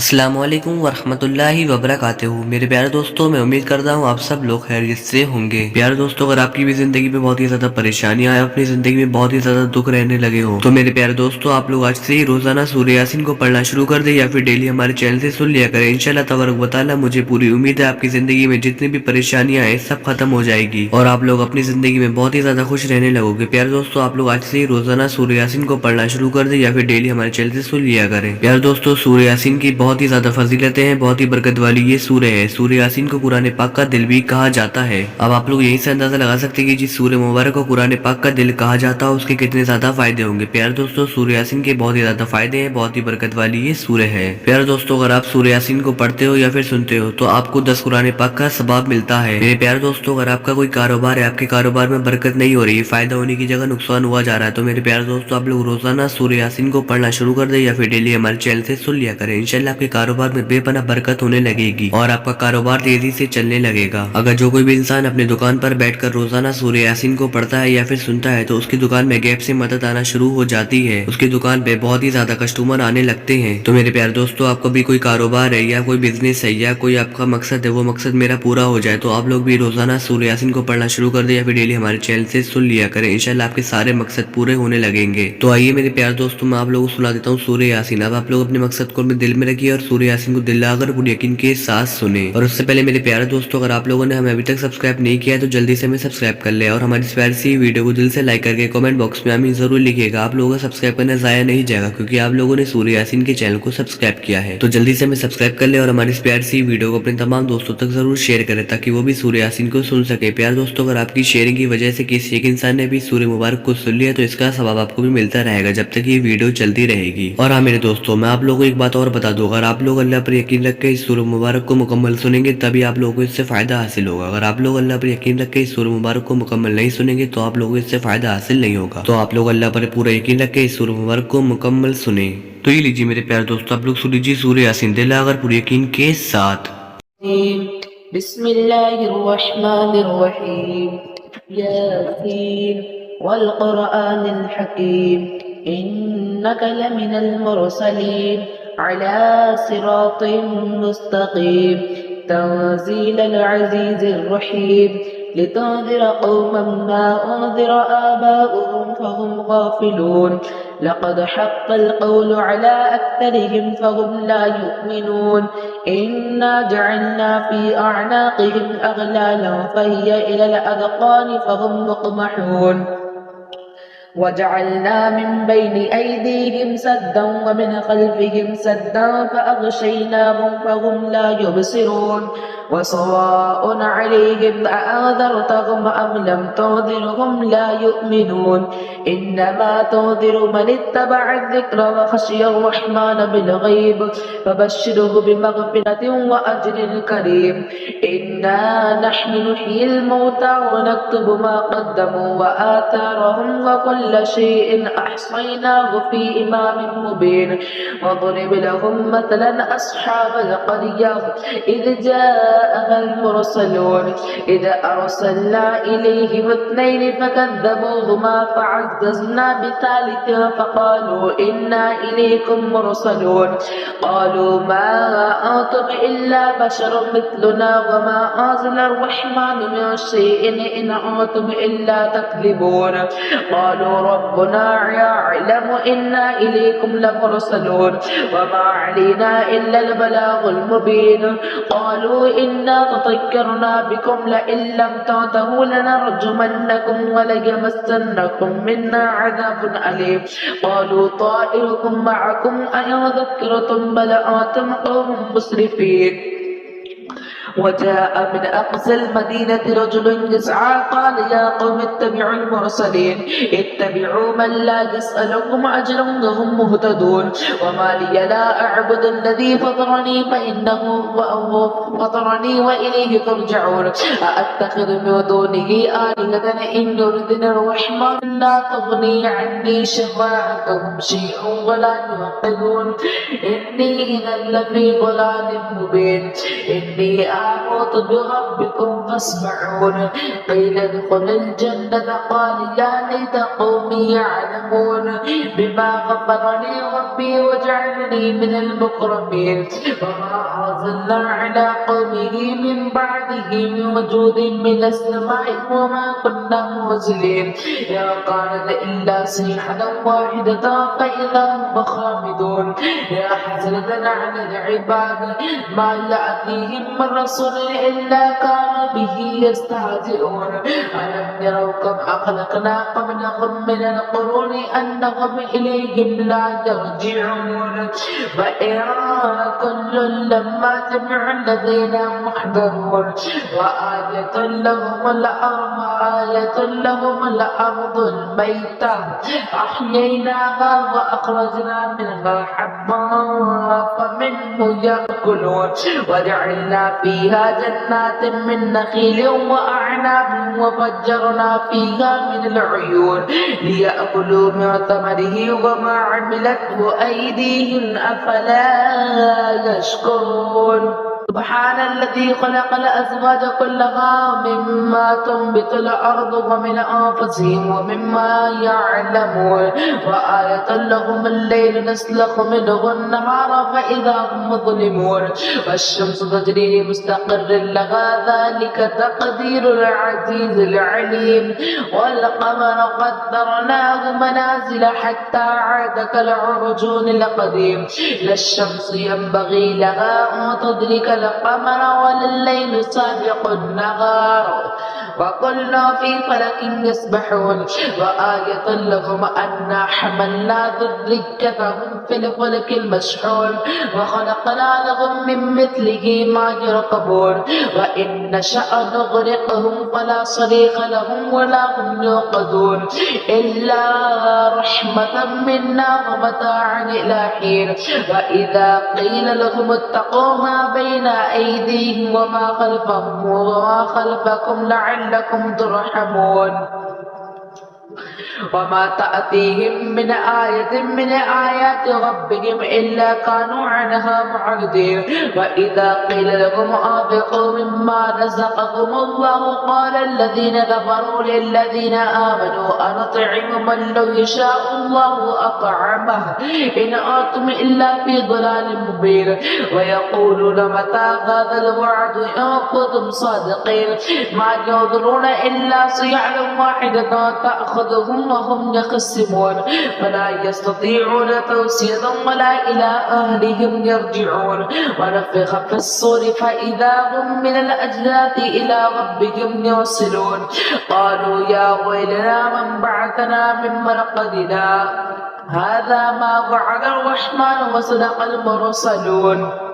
अस्सलाम वालेकुम वरहमतुल्लाहि वबरकातुहू। मेरे प्यारे दोस्तों, मैं उम्मीद करता हूँ आप सब लोग खैरियत से होंगे। प्यारे दोस्तों, अगर आपकी भी जिंदगी में बहुत ही ज्यादा परेशानियां आए, अपनी जिंदगी में बहुत ही ज्यादा दुख रहने लगे हो, तो मेरे प्यारे दोस्तों आप लोग आज से ही रोजाना सूर्य यासीन को पढ़ना शुरू कर दे या फिर डेली हमारे चैनल से सुन लिया करें। इंशाल्लाह तबारक व तआला मुझे पूरी उम्मीद है आपकी जिंदगी में जितनी भी परेशानियां हैं सब खत्म हो जाएगी और आप लोग अपनी जिंदगी में बहुत ही ज्यादा खुश रहने लगोगे। प्यारे दोस्तों, आप लोग आज से ही रोजाना सूर्य यासीन को पढ़ना शुरू कर दे या फिर डेली हमारे चैनल से सुन लिया करें। प्यारे दोस्तों, सूर्य यासीन की बहुत ही ज्यादा फजीलतें हैं, बहुत ही बरकत वाली ये सूर्य है। सूर्य यासीन को कुरान पाक का दिल भी कहा जाता है। अब आप लोग यहीं से अंदाजा लगा सकते हैं कि जिस सूर्य मुबारक को कुरान पाक का दिल कहा जाता है उसके कितने ज्यादा फायदे होंगे। प्यारे दोस्तों, सूर्य यासीन के बहुत ही ज्यादा फायदे हैं, बहुत ही बरकत वाली ये सूर्य है। प्यारे दोस्तों, अगर आप सूर्य यासीन को पढ़ते हो या फिर सुनते हो तो आपको 10 कुरान पाक का सवाब मिलता है। मेरे प्यारे दोस्तों, अगर आपका कोई कारोबार है, आपके कारोबार में बरकत नहीं हो रही है, फायदा होने की जगह नुकसान हुआ जा रहा है, तो मेरे प्यारे दोस्तों आप लोग रोजाना सूर्य यासीन को पढ़ना शुरू कर दे या फिर डेली हमारे चैनल से सुन लिया करें। इंशाल्लाह आपके कारोबार में बेपनाह बरकत होने लगेगी और आपका कारोबार तेजी से चलने लगेगा। अगर जो कोई भी इंसान अपने दुकान पर बैठकर रोजाना सूर्य यासीन को पढ़ता है या फिर सुनता है तो उसकी दुकान में गैप से मदद आना शुरू हो जाती है, उसकी दुकान पे बहुत ही ज्यादा कस्टमर आने लगते हैं। तो मेरे प्यारे दोस्तों, आपका भी कोई कारोबार है या कोई बिजनेस है या कोई आपका मकसद है, वो मकसद मेरा पूरा हो जाए, तो आप लोग भी रोजाना सूर्य यासीन को पढ़ना शुरू कर दे या फिर डेली हमारे चैनल से सुन लिया करें। इंशाल्लाह आपके सारे मकसद पूरे होने लगेंगे। तो आइए मेरे प्यारे दोस्तों, मैं आप लोगों को सुना देता हूँ सूर्य यासीन। अब आप लोग अपने मकसद को अपने दिल में रखिए और सूर्य यासीन को दिल लगाकर पूरे यकीन के साथ सुने। और उससे पहले मेरे प्यारे दोस्तों, अगर आप लोगों ने हमें अभी तक सब्सक्राइब नहीं किया है तो जल्दी से हमें सब्सक्राइब कर ले और हमारी इस प्यारी सी वीडियो को दिल से लाइक करके कमेंट बॉक्स में आमीन जरूर लिखिएगा। आप लोगों का सब्सक्राइब करना जाया नहीं जाएगा क्योंकि आप लोगों ने सूर्य यासीन के चैनल को सब्सक्राइब किया है। तो जल्दी से हमें सब्सक्राइब कर ले और हमारी इस प्यारी सी वीडियो को अपने तमाम दोस्तों तक जरूर शेयर करें ताकि वो भी सूर्य यासीन को सुन सके। प्यारे दोस्तों, अगर आपकी शेयरिंग की वजह से किसी एक इंसान ने भी सूर्य मुबारक को सुन लिया तो इसका सवाब आपको भी मिलता रहेगा जब तक ये वीडियो चलती रहेगी। और हाँ मेरे दोस्तों, मैं आप लोगों को एक बात और बता दूं, अगर आप लोग अल्लाह पर यकीन रख के इस सूर्य मुबारक को मुकम्मल सुनेंगे तभी आप लोगों को इससे फायदा हासिल होगा। अगर आप लोग अल्लाह पर यकीन रख के इस सूर्य मुबारक को मुकम्मल नहीं सुनेंगे तो आप लोगों को इससे फायदा हासिल नहीं होगा। तो आप लोग अल्लाह पर पूरा यकीन रख के इस सूर्य मुबारक को मुकम्मल सुने। तो ये लीजिए मेरे प्यारे दोस्तों, आप लोग सुन लीजिए सूर्य यासीन दिल लगाकर पूरे यकीन के साथ। बिस्मिल्लाहिर्रहमानिर्रहीम यासीन वल क़ुरआनिल हकीम इन्नका लमिनल मुरसलीन अला सिरातिम मुस्तक़ीम तंज़ीलल अज़ीज़िर रहीम लितुन्ज़िर क़ौमन मा उन्ज़िर आबाउहुम फ़हुम गाफ़िलून लक़द हक़्क़ल क़ौलु अला अक्सरिहिम फ़हुम ला युमिनून इन्ना जअलना फ़ी अअनाक़िहिम अग़लालन फ़हिय इलल अज़क़ानि फ़हुम मुक़महून वजअलना मिन बैनि ऐदीहिम सद्दन वमिन ख़ल्फ़िहिम सद्दन फ़अग़शयनाहुम फ़हुम ला युबसिरून वसवाअन अलैहिम अअन्ज़रतहुम अम लम तुन्ज़िरहुम ला युमिनून इन्नमा तुन्ज़िरु मन इत्तबअ अज़्ज़िक्र वख़शिय अर्रहमान बिलग़ैब फ़बश्शिरहु बिमग़फ़िरतिन वअज्रिन करीम इन्ना नहनु नुह्यिल मौता वनक्तुबु मा क़द्दमू वआथारहुम वकुल्ल शैइन अहसयनाहु फ़ी इमामिन मुबीन वضرب لهم مثلا أصحاب القرية إذ جاءها المرسلون إذ أرسلنا إليهم اثنين فكذبوهما فعززنا بثالث فقالوا إنا إليكم مرسلون قالوا ما أنتم إلا بشر مثلنا وما أنزل الرحمن من شيء إن أنتم إلا تكذبون قالوا ربنا يعلم إنا إليكم لمرسلون وما علينا إلا البلاغ المبين قالوا إنا تطيرنا بكم لئن لم تنتهوا لنرجمنكم وليمسنكم منا عذاب أليم قالوا طائركم معكم أئن ذكرتم بل أنتم قوم مسرفين وجاء من أقصى المدينة رجل يسعى قال يا قوم اتبعوا المرسلين اتبعوا من لا يسألكم أجرا وهم مهتدون وما لي لا أعبد الذي فطرني فإنه فطرني وإليه ترجعون أأتخذ من دونه آلهة إن يردنا الرحمن لا تغني عني شفاعتهم شيئا ولا ينقذون إني إذا لفي ضلال مبين إني هاهوت بربكم فاسمعون قيل ادخل الجنة قال يا ليت قومي يعلمون بما غفر لي ربي وجعلني من المكرمين وما أرسلنا على قومه من بعده من وجود من السماء وما كنا منزلين يا كانت إلا صيحة واحدة فإذا هم خامدون يا حسرة على العباد ما يأتيهم من رسول إلا كانوا به يستهزئون ألم يروا كم أخلقنا قبلهم من القرون أنهم إليهم لا يرجعون وإن كل لما جميع الذين محضرون وآية لهم الأرض الميتة أحييناها وأخرجنا منها حبا فمنه يأكلون وجعلنا فيها جنات من نخيل وأعناب وفجرنا فيها من العيون ليأكلوا من ثمره وما عملته أيديهم أفلا يشكرون سبحان الذي خلق الأزواج كلها مما تنبت الأرض ومن أنفسهم ومما يعلمون وآية لهم الليل نسلخ منه النهار فإذا هم مظلمون والشمس تجري لمستقر لها ذلك تقدير العزيز العليم والقمر قدرناه منازل حتى عاد كالعرجون القديم لا الشمس ينبغي لها أن تدرك القمر ولا الليل سابق النهار وكلنا في فلك يسبحون وآية لهم أنا حملنا ذريتهم في الفلك المشحون وخلقنا لهم من مثله ما يركبون وإن نشأ نغرقهم فلا صريخ لهم ولا هم يوقظون إلا رحمة منا ومتاعا إلى حين وإذا قيل لهم اتقوا ما بين أيديهم وما خلفهم وما خلفكم لعلكم ترحمون وما تأتيهم من آية من آيات ربهم إلا كانوا عنها معرضين وإذا قيل لهم أنفقوا مما رزقكم الله قال الذين كفروا للذين آمنوا أنطعم من لو يشاء الله أطعمه إن أنتم إلا في ضلال مبين ويقولون متى هذا الوعد إن كنتم صادقين ما ينظرون إلا صيحة واحدة تأخذهم وهم يخصمون فلا يستطيعون توصية ولا إلى أهلهم يرجعون ونفخ في الصور فإذا هم من الأجداث إلى ربهم يوصلون قالوا يا ويلنا من بعثنا من مرقدنا هذا ما وعد الرحمن وصدق المرسلون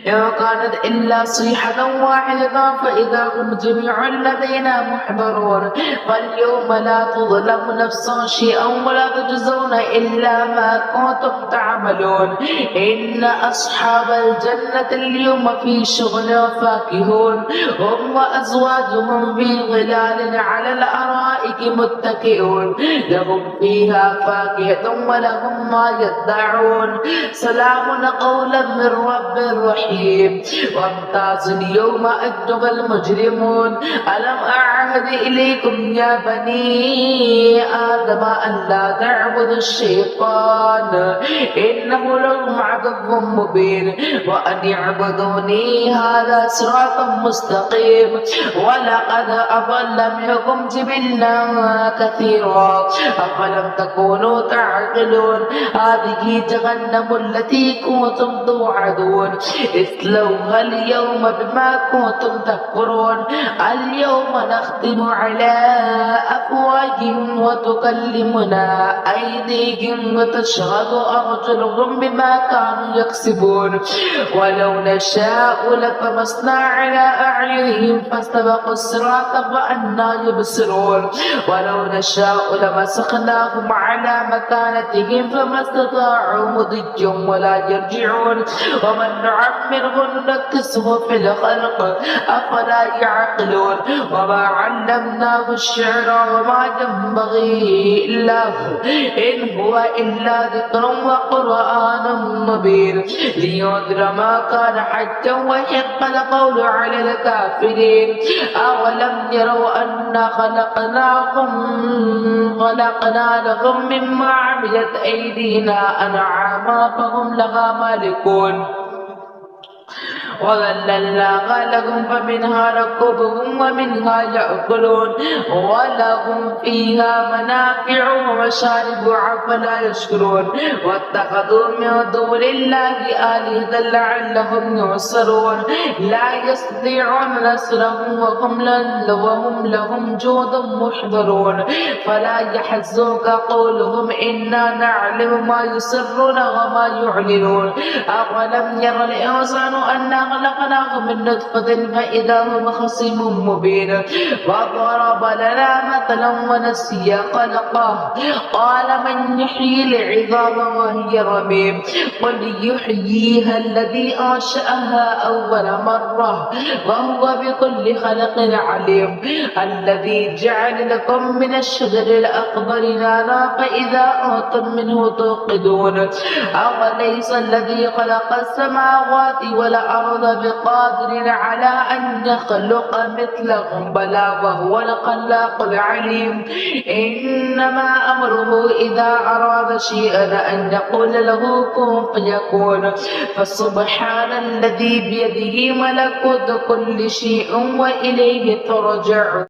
إن كانت إلا صيحة واحدة فإذا هم جميع لدينا محضرون فاليوم لا تظلم نفس شيئا ولا تجزون إلا ما كنتم تعملون إن أصحاب الجنة اليوم في شغل فاكهون هم وأزواجهم في ظلال على الأرائك متكئون لهم فيها فاكهة ولهم ما يدعون سلام قولا من رب رحيم وامتاز اليوم أيها المجرمون ألم أعهد إليكم يا بني آدم أن لا تعبدوا الشيطان إنه لكم عدو مبين وأن اعبدوني هذا صراط مستقيم ولقد أضل منكم جبلا كثيرا أفلم تكونوا تعقلون هذه جهنم التي كنتم توعدون اصلوها اليوم بما كنتم تكفرون اليوم نختم على أفواههم وتكلمنا أيديهم وتشهد أرجلهم بما كانوا يكسبون ولو نشاء لطمسنا على أعينهم فاستبقوا الصراط فأنى يبصرون ولو نشاء لمسخناهم على مكانتهم فما استطاعوا مضيا ولا يرجعون ومن نعمره نعمره ننكسه في الخلق أفلا يعقلون وما علمناه الشعر وما ينبغي له إن هو إلا ذكر وقرآن مبين لينذر ما كان حجا ويحق القول على الكافرين أولم يروا أنا خلقنا لهم مما عملت أيدينا أنعاما فهم لها مالكون وذللناها لهم فمنها ركوبهم ومنها يأكلون ولهم فيها منافع ومشارب أفلا يشكرون واتخذوا من دون الله آلهة لعلهم ينصرون لا يستطيعون نصرهم وهم لهم جند محضرون فلا يحزنك قولهم إنا نعلم ما يسرون وما يعلنون أولم ير الإنسان أنا خلقناه من نطفة فإذا هو خصيم مبين وضرب لنا مثلا ونسي خلقه قال من يحيي العظام وهي رميم قل يحييها الذي أنشأها أول مرة وهو بكل خلق عليم الذي جعل لكم من الشجر الأخضر نارا فإذا أنتم منه توقدون أوليس الذي خلق السماوات والأرض بقادر على أن يخلق مثلهم بلى وهو الخلاق العليم إنما أمره إذا أراد شيئا أن يقول له كن فيكون فسبحان الذي بيده ملكوت كل شيء وإليه ترجعون